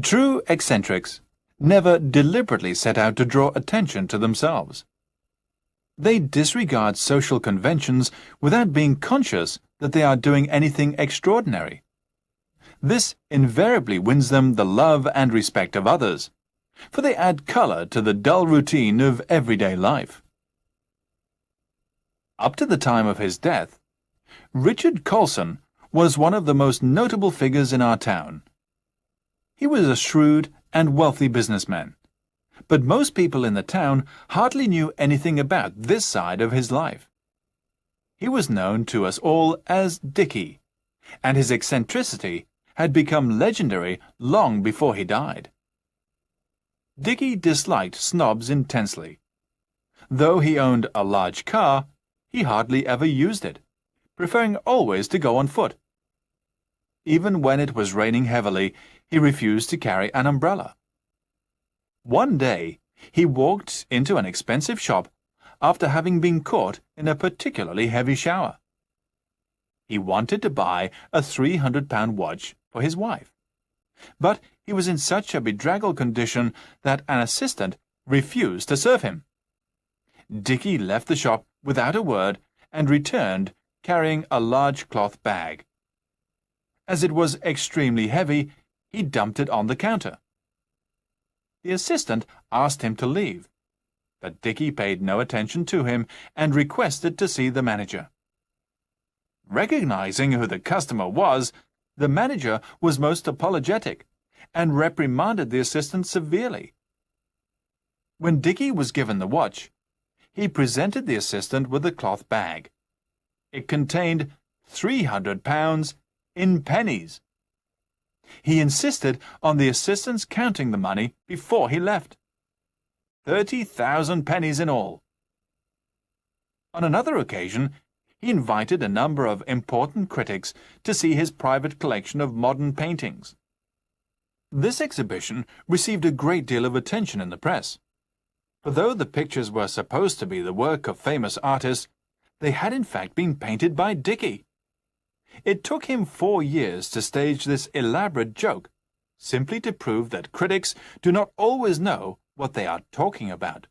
True eccentrics never deliberately set out to draw attention to themselves. They disregard social conventions without being conscious that they are doing anything extraordinary. This invariably wins them the love and respect of others, for they add color to the dull routine of everyday life. Up to the time of his death, Richard Colson was one of the most notable figures in our town. He was a shrewd and wealthy businessman, but most people in the town hardly knew anything about this side of his life. He was known to us all as Dickie, and his eccentricity had become legendary long before he died. Dickie disliked snobs intensely. Though he owned a large car, he hardly ever used it, preferring always to go on foot. Even when it was raining heavily, he refused to carry an umbrella. One day, he walked into an expensive shop after having been caught in a particularly heavy shower. He wanted to buy a 300-pound watch for his wife, but he was in such a bedraggled condition that an assistant refused to serve him. Dickie left the shop without a word and returned carrying a large cloth bag. As it was extremely heavy, he dumped it on the counter. The assistant asked him to leave, but Dickie paid no attention to him and requested to see the manager. Recognizing who the customer was, the manager was most apologetic and reprimanded the assistant severely. When Dickie was given the watch, he presented the assistant with a cloth bag. It contained 300 pounds in pennies. He insisted on the assistant's counting the money before he left. 30,000 pennies in all. On another occasion, he invited a number of important critics to see his private collection of modern paintings. This exhibition received a great deal of attention in the press. For though the pictures were supposed to be the work of famous artists, they had in fact been painted by Dickie. It took him 4 years to stage this elaborate joke, simply to prove that critics do not always know what they are talking about.